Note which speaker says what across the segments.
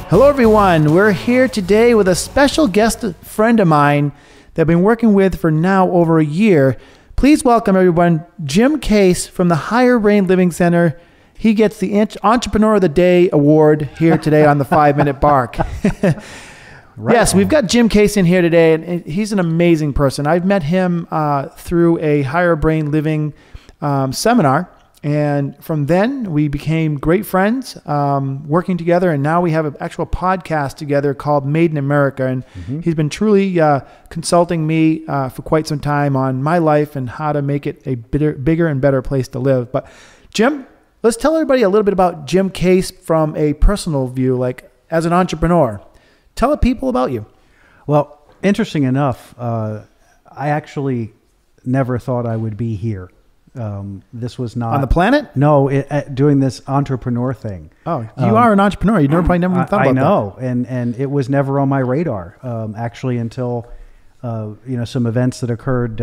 Speaker 1: Hello, everyone. We're here today with a special guest friend of mine that I've been working with for now over a year. Please welcome, everyone, Jim Case from the Higher Brain Living Center. He gets the Entrepreneur of the Day award here today on the 5-Minute Bark. Right. Yes, we've got Jim Case in here today, and he's an amazing person. I've met him through a Higher Brain Living seminar. And from then, we became great friends, working together. And now we have an actual podcast together called Made in America. And he's been truly consulting me for quite some time on my life and how to make it a bigger and better place to live. But Jim, let's tell everybody a little bit about Jim Case from a personal view, like as an entrepreneur. Tell the people about you.
Speaker 2: Well, interesting enough, I actually never thought I would be here. This was not
Speaker 1: on the planet.
Speaker 2: No, doing this entrepreneur thing.
Speaker 1: Oh, you are an entrepreneur. You probably never even thought about that.
Speaker 2: I know, and it was never on my radar. Actually, until some events that occurred.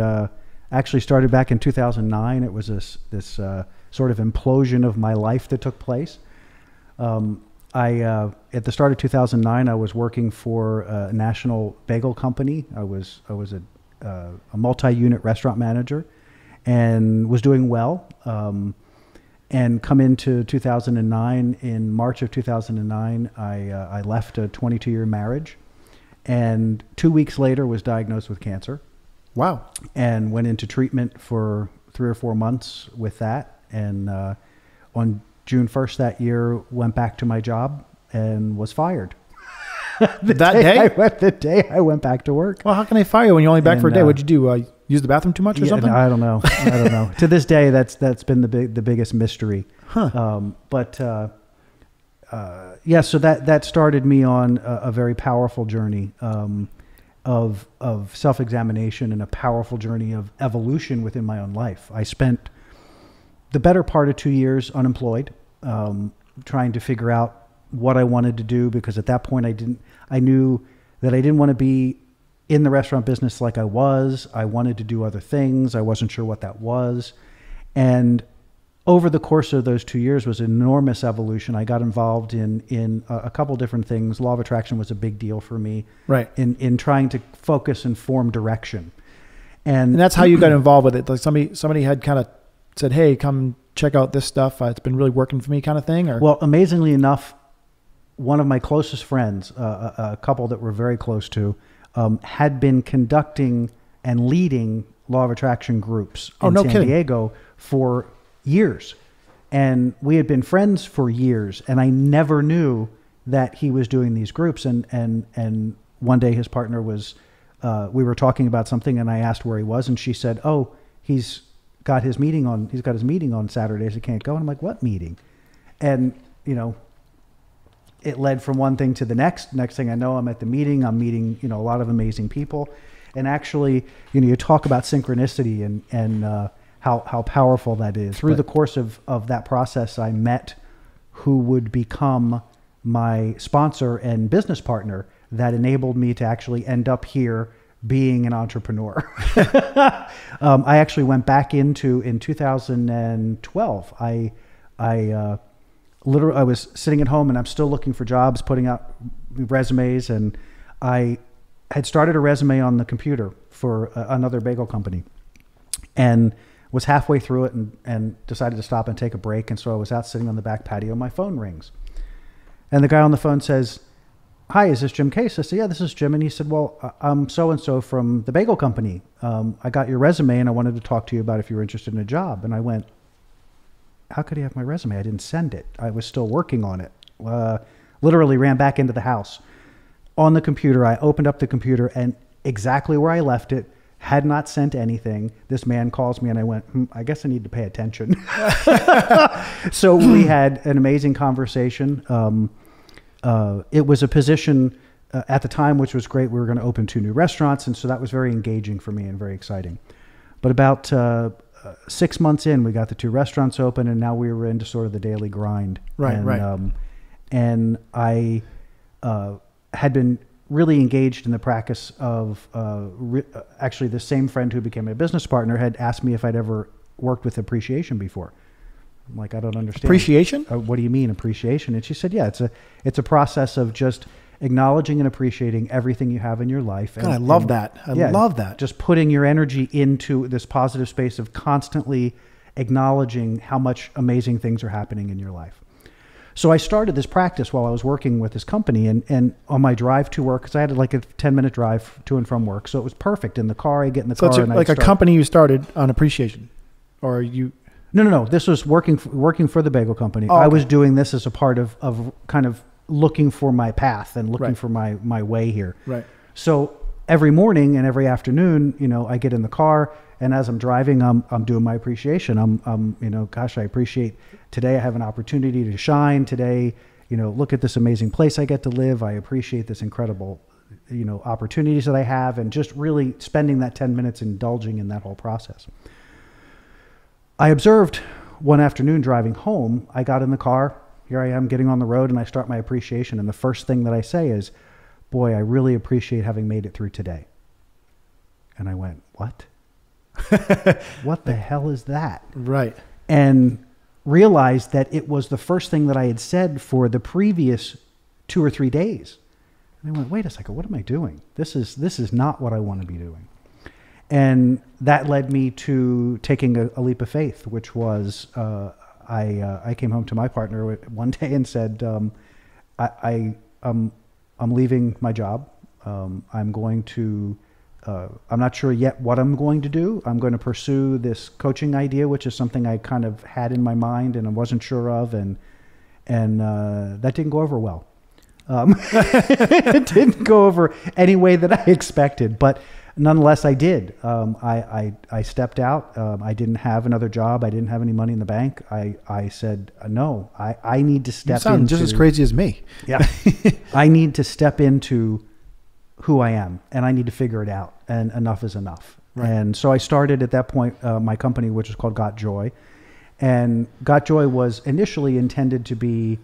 Speaker 2: Actually, started back in 2009. It was this sort of implosion of my life that took place. At the start of 2009, I was working for a national bagel company. I was a multi-unit restaurant manager. And was doing well, and come into 2009. In March of 2009, I left a 22-year marriage, and 2 weeks later was diagnosed with cancer.
Speaker 1: Wow!
Speaker 2: And went into treatment for 3 or 4 months with that. And on June 1st that year, went back to my job and was fired. The day I went back to work.
Speaker 1: Well, how can they fire you when you're only back for a day? What'd you do? Use the bathroom too much or something?
Speaker 2: I don't know. To this day, that's been the biggest mystery.
Speaker 1: Huh.
Speaker 2: So that started me on a very powerful journey of self-examination and a powerful journey of evolution within my own life. I spent the better part of 2 years unemployed, trying to figure out what I wanted to do, because at that point I knew that I didn't want to be in the restaurant business like I was. I wanted to do other things. I wasn't sure what that was. And over the course of those 2 years was enormous evolution. I got involved in a couple different things. Law of attraction was a big deal for me.
Speaker 1: Right.
Speaker 2: In trying to focus and form direction. And
Speaker 1: that's how you got involved with it. Like somebody had kind of said, "Hey, come check out this stuff. It's been really working for me," kind of thing. Or
Speaker 2: well, amazingly enough, one of my closest friends, a couple that we're very close to, had been conducting and leading law of attraction groups in San Diego for years. And we had been friends for years, and I never knew that he was doing these groups. And one day his partner was, we were talking about something, and I asked where he was, and she said, "Oh, he's got his meeting on Saturdays. He can't go." And I'm like, "What meeting?" And, it led from one thing to the next. Next thing I know, I'm at the meeting. I'm meeting, a lot of amazing people. And actually, you talk about synchronicity and how powerful that is. Through the course of that process, I met who would become my sponsor and business partner that enabled me to actually end up here being an entrepreneur. I actually went back in 2012. I was sitting at home and I'm still looking for jobs, putting out resumes, and I had started a resume on the computer for another bagel company and was halfway through it and decided to stop and take a break. And so I was out sitting on the back patio, my phone rings. And the guy on the phone says, "Hi, is this Jim Case?" I said, "Yeah, this is Jim." And he said, "Well, I'm so-and-so from the bagel company. I got your resume and I wanted to talk to you about if you were interested in a job." And I went, "How could he have my resume? I didn't send it. I was still working on it." Literally ran back into the house. On the computer, I opened up the computer, and exactly where I left it, had not sent anything. This man calls me and I went, "I guess I need to pay attention." So we had an amazing conversation. It was a position at the time, which was great. We were going to open 2 new restaurants, and so that was very engaging for me and very exciting. But about 6 months in, we got the 2 restaurants open, and now we were into sort of the daily grind.
Speaker 1: Right.
Speaker 2: And I had been really engaged in the practice of, actually the same friend who became a business partner had asked me if I'd ever worked with appreciation before. I'm like, I don't understand.
Speaker 1: Appreciation?
Speaker 2: What do you mean appreciation? And she said, yeah, it's a process of just acknowledging and appreciating everything you have in your life.
Speaker 1: God, I love that. I love that.
Speaker 2: Just putting your energy into this positive space of constantly acknowledging how much amazing things are happening in your life. So I started this practice while I was working with this company, and on my drive to work, because I had like a 10-minute drive to and from work, so it was perfect. In the car, I get in the car.
Speaker 1: So it's like a company you started on appreciation, or you?
Speaker 2: No. This was working for the bagel company.
Speaker 1: Oh, okay.
Speaker 2: I was doing this as a part of kind of looking for my path and looking
Speaker 1: Right.
Speaker 2: for my way here.
Speaker 1: Right.
Speaker 2: So every morning and every afternoon, I get in the car, and as I'm driving, I'm doing my appreciation. I'm gosh, I appreciate today I have an opportunity to shine. Today, look at this amazing place I get to live. I appreciate this incredible, opportunities that I have, and just really spending that 10 minutes indulging in that whole process. I observed one afternoon driving home, I got in the car, here I am getting on the road, and I start my appreciation. And the first thing that I say is, boy, I really appreciate having made it through today. And I went, what? What the hell is that?
Speaker 1: Right.
Speaker 2: And realized that it was the first thing that I had said for the previous 2 or 3 days. And I went, wait a second, what am I doing? This is not what I want to be doing. And that led me to taking a leap of faith, which was I came home to my partner one day and said, I'm leaving my job. I'm going to, I'm not sure yet what I'm going to do. I'm going to pursue this coaching idea, which is something I kind of had in my mind and I wasn't sure of. And that didn't go over well. It didn't go over any way that I expected, but nonetheless, I did. I stepped out. I didn't have another job. I didn't have any money in the bank. I said, no, I need to step into... You sound
Speaker 1: just as crazy as me.
Speaker 2: Yeah. I need to step into who I am, and I need to figure it out, and enough is enough. Right. And so I started at that point my company, which is called Got Joy. And Got Joy was initially intended to be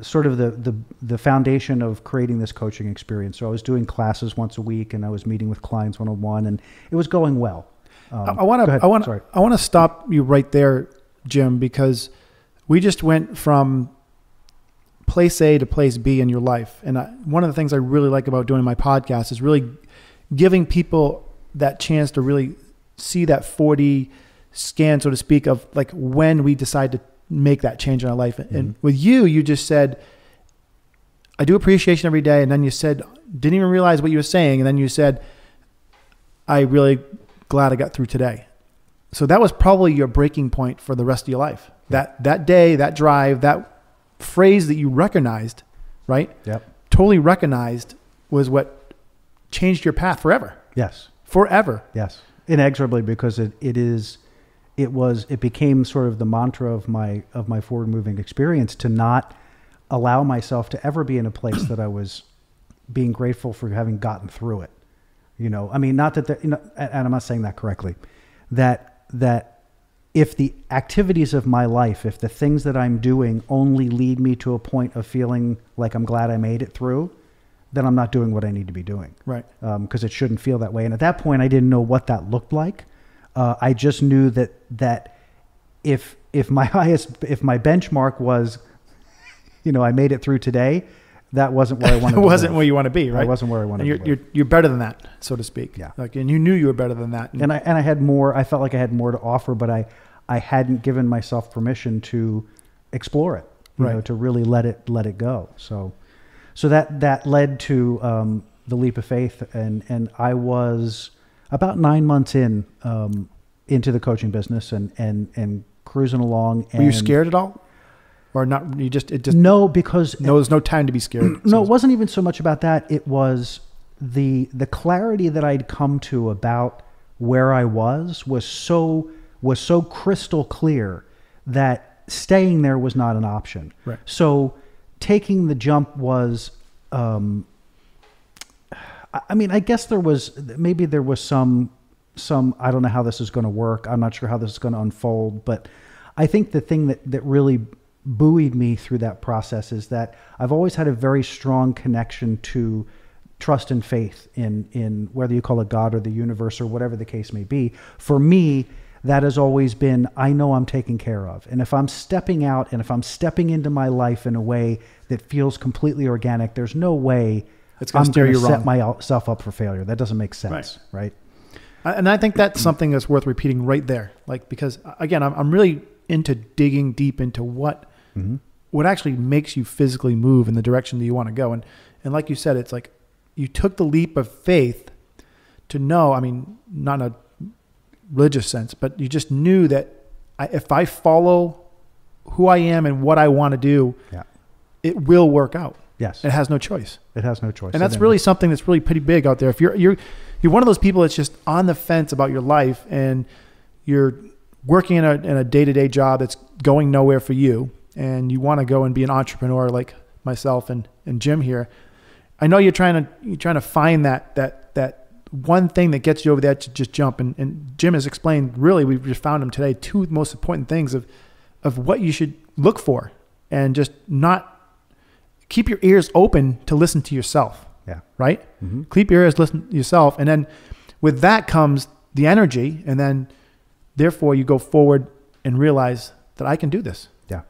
Speaker 2: sort of the foundation of creating this coaching experience. So I was doing classes once a week, and I was meeting with clients one-on-one, and it was going well.
Speaker 1: I want to stop you right there, Jim, because we just went from place A to place B in your life. And one of the things I really like about doing my podcast is really giving people that chance to really see that 4D scan, so to speak, of like when we decide to make that change in our life. Mm-hmm. And with you just said, I do appreciation every day. And then you said, didn't even realize what you were saying. And then you said, I really glad I got through today. So that was probably your breaking point for the rest of your life. That day, that drive, that phrase that you recognized, right?
Speaker 2: Yep.
Speaker 1: Totally recognized was what changed your path forever.
Speaker 2: Yes.
Speaker 1: Forever.
Speaker 2: Yes. Inexorably, because it became sort of the mantra of my forward moving experience to not allow myself to ever be in a place that I was being grateful for having gotten through it. I mean, not that, and I'm not saying that correctly, that if the activities of my life, if the things that I'm doing only lead me to a point of feeling like I'm glad I made it through, then I'm not doing what I need to be doing. Right. Because it shouldn't feel that way. And at that point, I didn't know what that looked like. I just knew that if my benchmark was, I made it through today, that wasn't where I wanted to be. It wasn't where
Speaker 1: you want to be, right?
Speaker 2: I wasn't where I wanted to be.
Speaker 1: You're better than that, so to speak.
Speaker 2: Yeah.
Speaker 1: And you knew you were better than that.
Speaker 2: And I had more. I felt like I had more to offer, but I hadn't given myself permission to explore it. To really let it go. So that led to the leap of faith, and I was about 9 months into the coaching business and cruising along. And
Speaker 1: were you scared at all? Or not?
Speaker 2: No, because
Speaker 1: there's no time to be scared.
Speaker 2: No, it wasn't even so much about that. It was the clarity that I'd come to about where I was so crystal clear that staying there was not an option.
Speaker 1: Right.
Speaker 2: So taking the jump was, I guess there was some, I don't know how this is going to work. I'm not sure how this is going to unfold, but I think the thing that really buoyed me through that process is that I've always had a very strong connection to trust and faith in whether you call it God or the universe or whatever the case may be. For me, that has always been, I know I'm taken care of. And if I'm stepping out and if I'm stepping into my life in a way that feels completely organic, there's no way I'm going to set myself up for failure. That doesn't make sense, right?
Speaker 1: And I think that's something that's worth repeating right there. Like, because again, I'm really into digging deep into what actually makes you physically move in the direction that you want to go. And like you said, it's like you took the leap of faith to know, I mean, not in a religious sense, but you just knew that if I follow who I am and what I want to do, it will work out.
Speaker 2: Yes.
Speaker 1: It has no choice.
Speaker 2: It has no choice.
Speaker 1: And that's really something that's really pretty big out there. If you're one of those people that's just on the fence about your life and you're working in a day-to-day job that's going nowhere for you, and you want to go and be an entrepreneur like myself and Jim here, I know you're trying to find that one thing that gets you over there to just jump. And Jim has explained, really, we've just found him today, two most important things of what you should look for, and just not keep your ears open to listen to yourself.
Speaker 2: Yeah.
Speaker 1: Right? Mm-hmm. Keep your ears, listen to yourself. And then with that comes the energy. And then therefore you go forward and realize that I can do this.
Speaker 2: Yeah.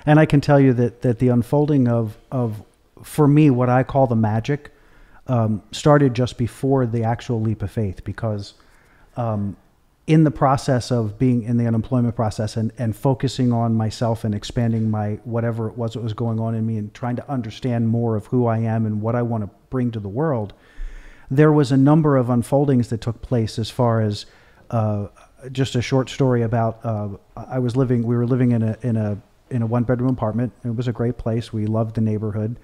Speaker 2: And I can tell you that the unfolding of, for me, what I call the magic, started just before the actual leap of faith, because in the process of being in the unemployment process and focusing on myself and expanding my whatever it was that was going on in me and trying to understand more of who I am and what I want to bring to the world, there was a number of unfoldings that took place as far as just a short story about we were living in a one-bedroom apartment. It was a great place. We loved the neighborhood.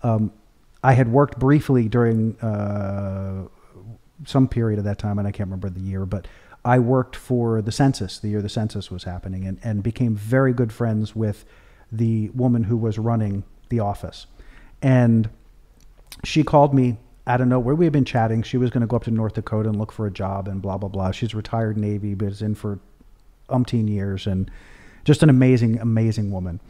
Speaker 2: I had worked briefly during some period of that time, and I can't remember the year, but I worked for the census, the year the census was happening, and became very good friends with the woman who was running the office. And she called me out of nowhere. We had been chatting. She was going to go up to North Dakota and look for a job and blah, blah, blah. She's retired Navy, but is in for umpteen years, and just an amazing, amazing woman.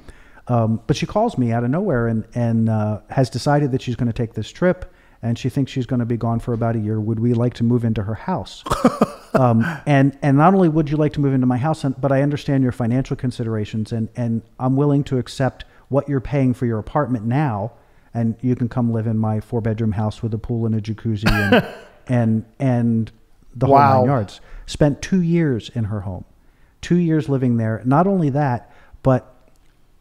Speaker 2: But she calls me out of nowhere and has decided that she's going to take this trip, and she thinks she's going to be gone for about a year. Would we like to move into her house? And not only would you like to move into my house, but I understand your financial considerations, and I'm willing to accept what you're paying for your apartment now, and you can come live in my 4-bedroom house with a pool and a jacuzzi and the whole 9 yards. Spent 2 years in her home, 2 years living there. Not only that, but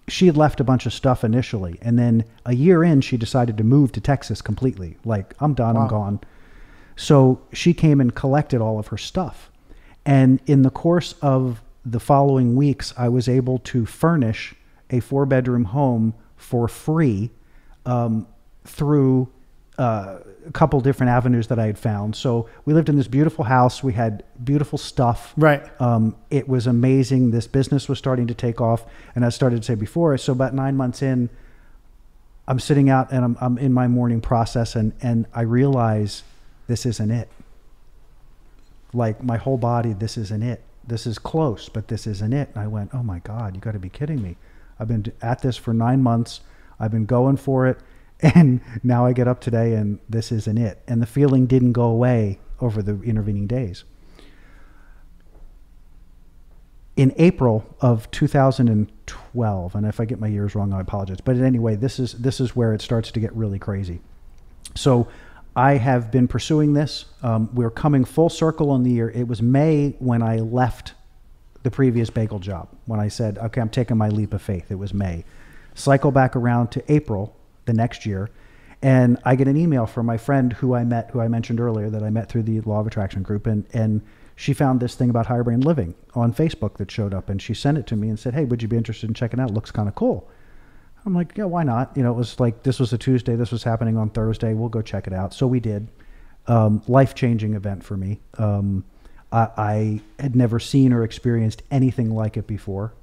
Speaker 2: she had left a bunch of stuff initially, and then a year in, she decided to move to Texas completely. Like, I'm done, I'm gone. So she came and collected all of her stuff. And in the course of the following weeks, I was able to furnish a 4-bedroom home for free through a couple different avenues that I had found. So we lived in this beautiful house. We had beautiful stuff.
Speaker 1: Right.
Speaker 2: It was amazing. This business was starting to take off. And I started to say before, so about 9 months in, I'm sitting out and I'm in my morning process, and I realize this isn't it. Like, my whole body, this isn't it. This is close, but this isn't it. And I went, oh my God, you got to be kidding me. I've been at this for 9 months. I've been going for it. And now I get up today and this isn't it. And the feeling didn't go away over the intervening days. In April of 2012, and if I get my years wrong, I apologize. But anyway, this is where it starts to get really crazy. So I have been pursuing this. We're coming full circle on the year. It was May when I left the previous bagel job, when I said, okay, I'm taking my leap of faith. It was May. Cycle back around to April the next year, and I get an email from my friend who I mentioned earlier, that I met through the Law of Attraction group, and she found this thing about higher brain living on Facebook that showed up, and she sent it to me and said, hey, would you be interested in checking it out? It looks kind of cool. I'm like, yeah, why not? You know, it was like, this was a Tuesday, this was happening on Thursday, we'll go check it out. So we did. Life-changing event for me. I had never seen or experienced anything like it before.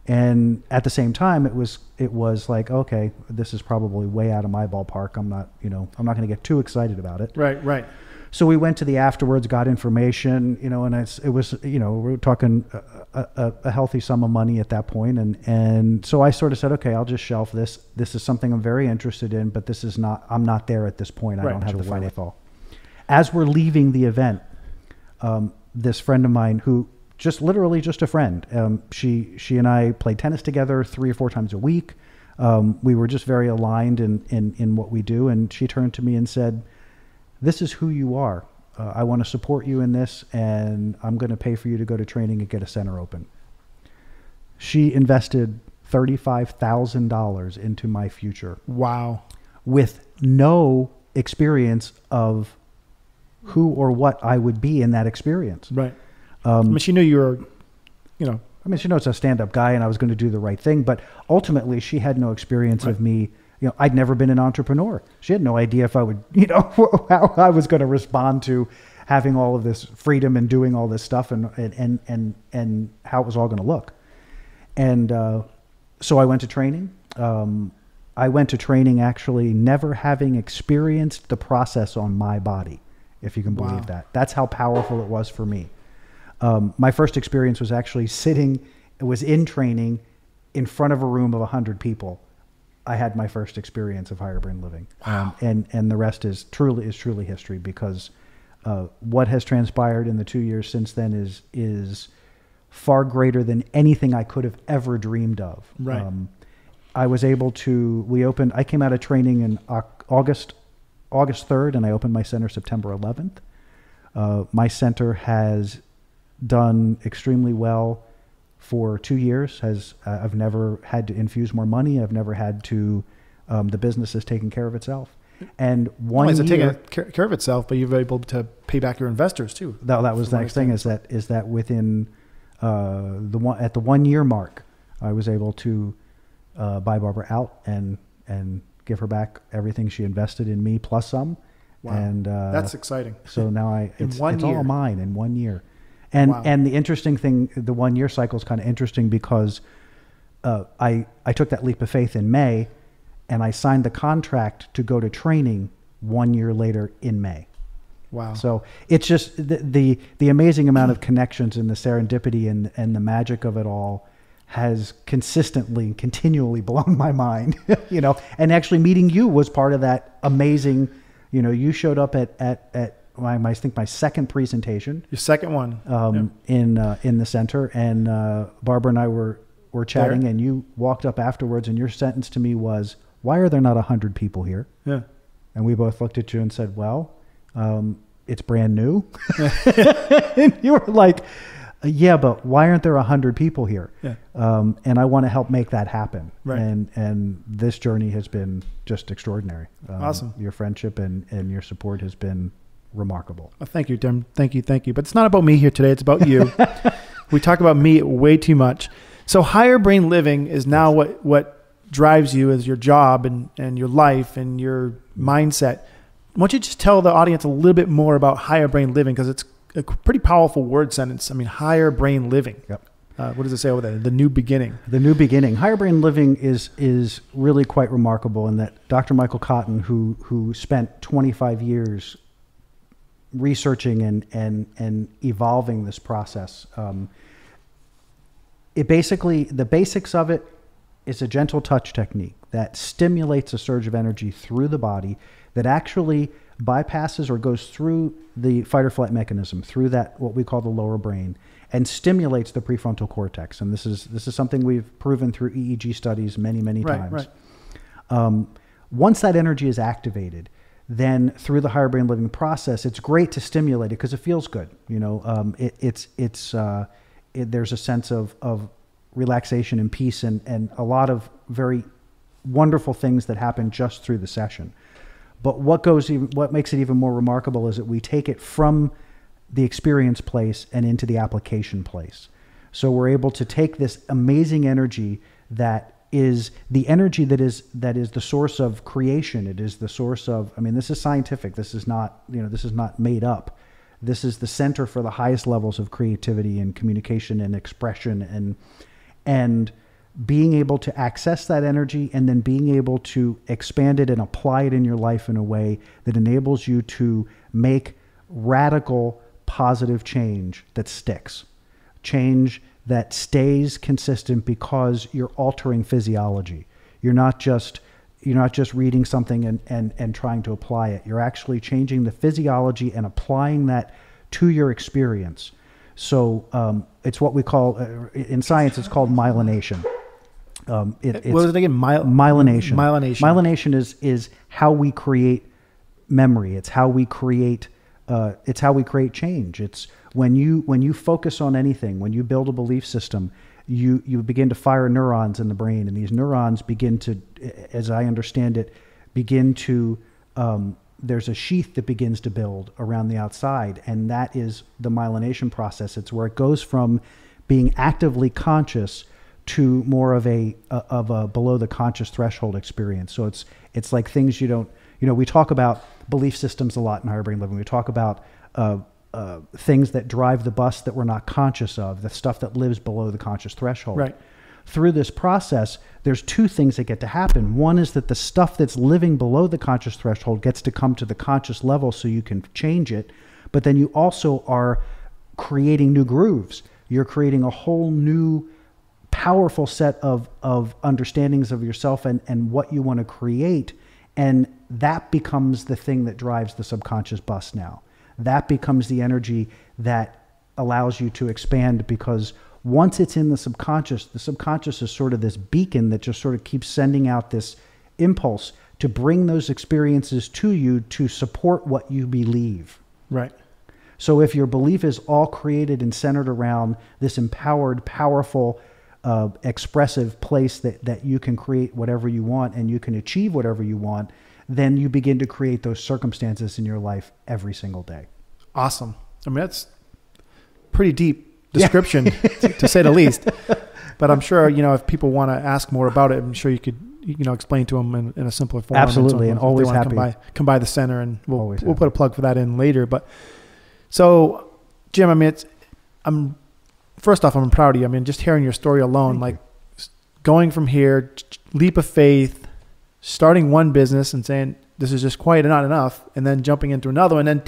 Speaker 2: And at the same time, it was like, okay, this is probably way out of my ballpark. I'm not going to get too excited about it.
Speaker 1: Right.
Speaker 2: So we went to the afterwards, got information, and it was, we were talking a healthy sum of money at that point. And so I sort of said, okay, I'll just shelf this. This is something I'm very interested in, but I'm not there at this point. I don't have the financial. As we're leaving the event, this friend of mine who just literally just a friend. She and I played tennis together 3 or 4 times a week. We were just very aligned in what we do. And she turned to me and said, "This is who you are. I want to support you in this, and I'm going to pay for you to go to training and get a center open." She invested $35,000 into my future.
Speaker 1: Wow.
Speaker 2: With no experience of who or what I would be in that experience.
Speaker 1: Right. I mean, she knew you were,
Speaker 2: I mean, she knows a stand-up guy and I was going to do the right thing, but ultimately she had no experience of me. I'd never been an entrepreneur. She had no idea if I would, how I was going to respond to having all of this freedom and doing all this stuff and how it was all going to look. And so I went to training. I went to training actually never having experienced the process on my body, if you can believe that. That's how powerful it was for me. My first experience was actually in training in front of a room of 100 people. I had my first experience of higher brain living.
Speaker 1: Wow.
Speaker 2: And the rest is truly history, because what has transpired in the 2 years since then is far greater than anything I could have ever dreamed of.
Speaker 1: Right.
Speaker 2: I was able to, I came out of training in August 3rd, and I opened my center September 11th. My center has done extremely well for 2 years. I've never had to infuse more money. I've never had to, the business has taken care of itself. And one year,
Speaker 1: taking care of itself, but you've been able to pay back your investors too.
Speaker 2: That was the next thing, is that within at the 1 year mark, I was able to buy Barbara out and give her back everything she invested in me plus some.
Speaker 1: Wow.
Speaker 2: And
Speaker 1: that's exciting.
Speaker 2: So now it's
Speaker 1: all
Speaker 2: mine in 1 year. And the interesting thing, the 1 year cycle is kind of interesting because I took that leap of faith in May, and I signed the contract to go to training 1 year later in May.
Speaker 1: Wow.
Speaker 2: So it's just the amazing amount of connections and the serendipity and the magic of it all has continually blown my mind, and actually meeting you was part of that amazing, you showed up at I think my second presentation.
Speaker 1: Your second one.
Speaker 2: In the center, and Barbara and I were chatting
Speaker 1: There.
Speaker 2: and you walked up afterwards and your sentence to me was, "Why are there not 100 people here?"
Speaker 1: Yeah.
Speaker 2: And we both looked at you and said, "Well, it's brand new." And you were like, "Yeah, but why aren't there 100 people here?"
Speaker 1: Yeah.
Speaker 2: And I want to help make that happen.
Speaker 1: Right.
Speaker 2: And this journey has been just extraordinary.
Speaker 1: Awesome.
Speaker 2: Your friendship and your support has been remarkable.
Speaker 1: Well, thank you, Tim. Thank you. But it's not about me here today. It's about you. We talk about me way too much. So higher brain living is now what drives you as your job and your life and your mindset. Why don't you just tell the audience a little bit more about higher brain living, because it's a pretty powerful word sentence. I mean, higher brain living.
Speaker 2: Yep.
Speaker 1: What does it say over there? The new beginning.
Speaker 2: The new beginning. Higher brain living is really quite remarkable in that Dr. Michael Cotton, who spent 25 years researching and evolving this process, the basics of it is a gentle touch technique that stimulates a surge of energy through the body that actually bypasses or goes through the fight or flight mechanism, through that what we call the lower brain, and stimulates the prefrontal cortex. And this is something we've proven through EEG studies many times. Right. Once that energy is activated, then through the higher brain living process, it's great to stimulate it because it feels good. There's a sense of relaxation and peace and a lot of very wonderful things that happen just through the session. But what makes it even more remarkable is that we take it from the experience place and into the application place. So we're able to take this amazing energy that is the energy that is the source of creation. It is the source of, this is scientific. This is not made up. This is the center for the highest levels of creativity and communication and expression and being able to access that energy and then being able to expand it and apply it in your life in a way that enables you to make radical positive change that sticks. Change that stays consistent because you're altering physiology. You're not just reading something and trying to apply it. You're actually changing the physiology and applying that to your experience. So it's what we call, in science, it's called myelination.
Speaker 1: What was it again?
Speaker 2: Myelination.
Speaker 1: Myelination.
Speaker 2: Myelination is how we create memory. It's how we create. It's how we create change. It's when you focus on anything, when you build a belief system, you begin to fire neurons in the brain, and these neurons begin to, as I understand it, begin to. There's a sheath that begins to build around the outside, and that is the myelination process. It's where it goes from being actively conscious to more of a below the conscious threshold experience. So it's like things you don't, we talk about belief systems a lot in Higher Brain Living. We talk about things that drive the bus that we're not conscious of, the stuff that lives below the conscious threshold.
Speaker 1: Right.
Speaker 2: Through this process, there's two things that get to happen. One is that the stuff that's living below the conscious threshold gets to come to the conscious level so you can change it. But then you also are creating new grooves. You're creating a whole new powerful set of understandings of yourself and what you want to create. And that becomes the thing that drives the subconscious bus now. That becomes the energy that allows you to expand, because once it's in the subconscious is sort of this beacon that just sort of keeps sending out this impulse to bring those experiences to you to support what you believe.
Speaker 1: Right.
Speaker 2: So if your belief is all created and centered around this empowered, powerful, expressive place that you can create whatever you want and you can achieve whatever you want, then you begin to create those circumstances in your life every single day.
Speaker 1: Awesome. I mean, that's pretty deep description, to say the least. But I'm sure, if people want to ask more about it, I'm sure you could, explain to them in a simpler form.
Speaker 2: Absolutely, and always happy.
Speaker 1: Come by the center, and we'll put a plug for that in later. But so, Jim, I mean, first off, I'm proud of you. I mean, just hearing your story alone, like going from here, leap of faith, starting one business and saying this is just quite not enough, and then jumping into another, and then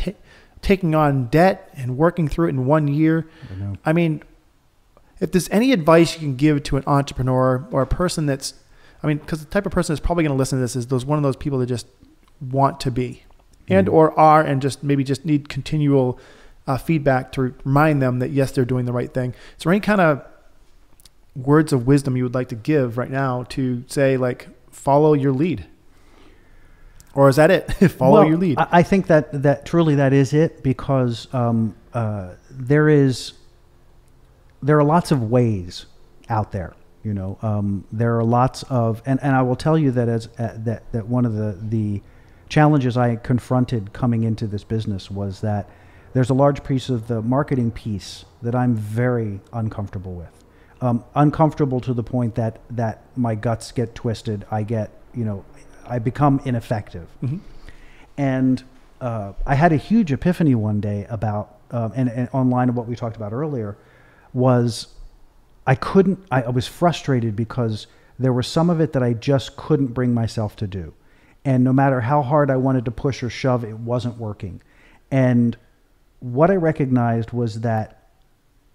Speaker 1: taking on debt and working through it in 1 year. I mean, if there's any advice you can give to an entrepreneur or a person that's, because the type of person that's probably going to listen to this is one of those people that just want to be and or are, and just maybe just need continual feedback to remind them that, yes, they're doing the right thing. Is there any kind of words of wisdom you would like to give right now to say, like, follow your lead? Or is that it? Follow your lead.
Speaker 2: I think that truly that is it, because there are lots of ways out there. There are lots of, and I will tell you that that one of the challenges I confronted coming into this business was that there's a large piece of the marketing piece that I'm very uncomfortable with. Uncomfortable to the point that my guts get twisted. I become ineffective. Mm-hmm. And I had a huge epiphany one day about, and online of what we talked about earlier, was I was frustrated because there was some of it that I just couldn't bring myself to do. And no matter how hard I wanted to push or shove, it wasn't working. And what I recognized was that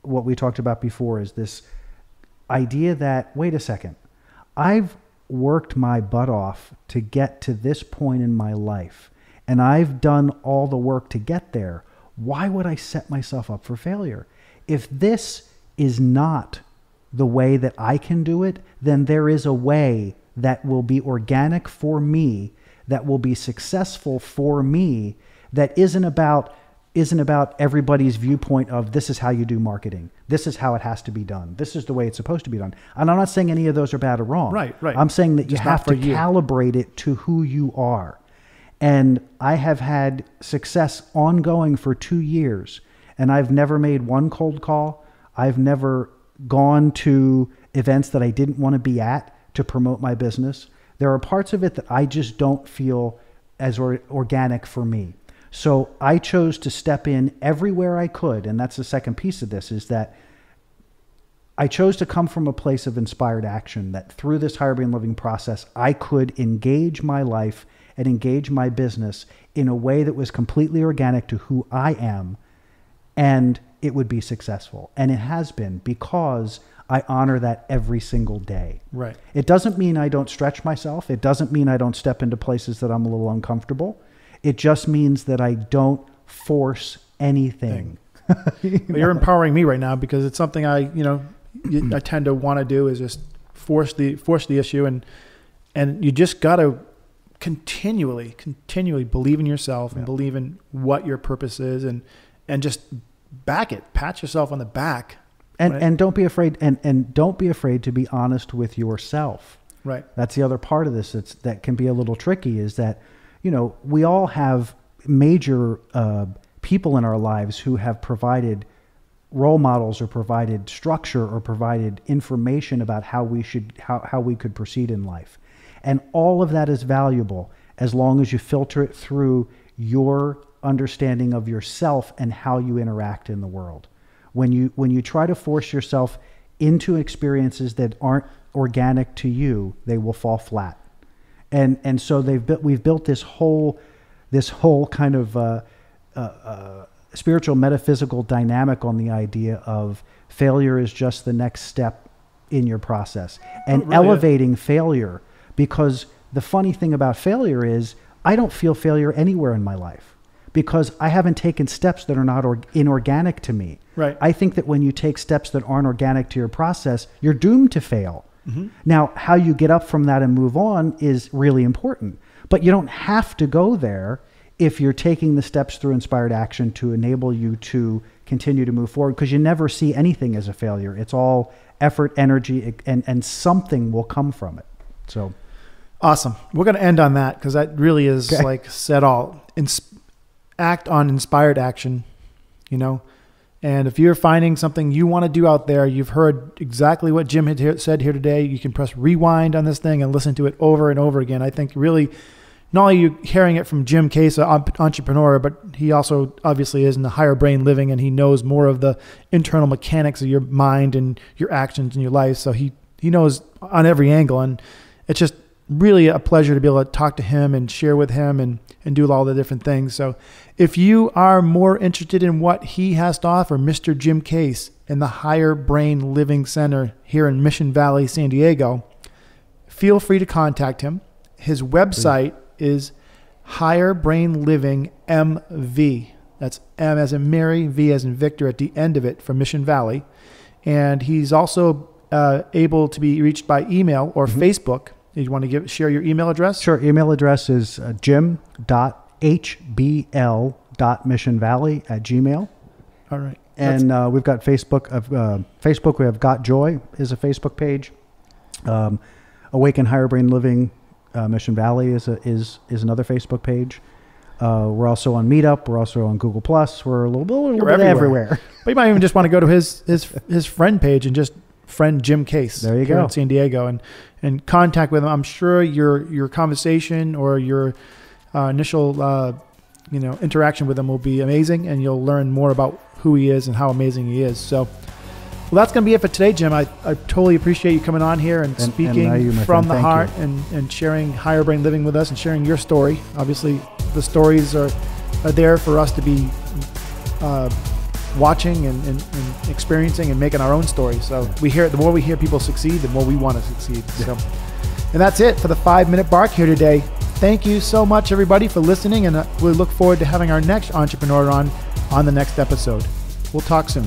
Speaker 2: what we talked about before is this idea that, wait a second, I've worked my butt off to get to this point in my life, and I've done all the work to get there. Why would I set myself up for failure? If this is not the way that I can do it, then there is a way that will be organic for me, that will be successful for me, that isn't about everybody's viewpoint of this is how you do marketing. This is how it has to be done. This is the way it's supposed to be done. And I'm not saying any of those are bad or wrong.
Speaker 1: Right.
Speaker 2: I'm saying that you have to calibrate it to who you are. And I have had success ongoing for 2 years, and I've never made one cold call. I've never gone to events that I didn't want to be at to promote my business. There are parts of it that I just don't feel as organic for me. So I chose to step in everywhere I could. And that's the second piece of this, is that I chose to come from a place of inspired action, that through this Higher Brain Living process, I could engage my life and engage my business in a way that was completely organic to who I am, and it would be successful. And it has been, because I honor that every single day.
Speaker 1: Right.
Speaker 2: It doesn't mean I don't stretch myself. It doesn't mean I don't step into places that I'm a little uncomfortable. It just means that I don't force anything.
Speaker 1: Well, you're empowering me right now because it's something I tend to want to do is just force the issue, and you just got to continually believe in yourself and believe in what your purpose is, and just back it, pat yourself on the back.
Speaker 2: And don't be afraid, and don't be afraid to be honest with yourself.
Speaker 1: Right.
Speaker 2: That's the other part of this that can be a little tricky, is that, we all have major people in our lives who have provided role models or provided structure or provided information about how we could proceed in life. And all of that is valuable as long as you filter it through your understanding of yourself and how you interact in the world. When you try to force yourself into experiences that aren't organic to you, they will fall flat. And so we've built this whole kind of spiritual metaphysical dynamic on the idea of failure is just the next step in your process, and elevating failure. Because the funny thing about failure is I don't feel failure anywhere in my life because I haven't taken steps that are not inorganic to me.
Speaker 1: Right.
Speaker 2: I think that when you take steps that aren't organic to your process, you're doomed to fail. Mm-hmm. Now, how you get up from that and move on is really important, but you don't have to go there if you're taking the steps through inspired action to enable you to continue to move forward, because you never see anything as a failure. It's all effort, energy, and something will come from it. So
Speaker 1: awesome. We're going to end on that because that really is like said all. Act on inspired action, and if you're finding something you want to do out there, you've heard exactly what Jim had said here today. You can press rewind on this thing and listen to it over and over again. I think really not only are you hearing it from Jim Case, an entrepreneur, but he also obviously is in the higher brain living, and he knows more of the internal mechanics of your mind and your actions in your life. So he knows on every angle, and it's just really a pleasure to be able to talk to him and share with him and do all the different things. So if you are more interested in what he has to offer, Mr. Jim Case in the Higher Brain Living Center here in Mission Valley, San Diego, feel free to contact him. His website is Higher Brain Living MV. That's M as in Mary, V as in Victor at the end of it, for Mission Valley. And he's also able to be reached by email or Facebook. You want to share your email address?
Speaker 2: Sure. Email address is jim.hbl.missionvalley@gmail.
Speaker 1: All right.
Speaker 2: And we've got Facebook. Facebook, we have Got Joy is a Facebook page. Awaken Higher Brain Living Mission Valley is another Facebook page. We're also on Meetup. We're also on Google+. We're a little bit everywhere.
Speaker 1: But you might even just want to go to his friend page and just friend Jim Case.
Speaker 2: There you
Speaker 1: here
Speaker 2: go.
Speaker 1: in San Diego and contact with him. I'm sure your conversation or your initial interaction with him will be amazing, and you'll learn more about who he is and how amazing he is. So, well, that's going to be it for today, Jim. I totally appreciate you coming on here and speaking from the heart and sharing higher brain living with us and sharing your story. Obviously, the stories are there for us to be watching and experiencing and making our own story. So the more we hear people succeed, the more we want to succeed. So, and that's it for the 5-minute bark here today. Thank you so much, everybody, for listening, and we look forward to having our next entrepreneur on the next episode. We'll talk soon.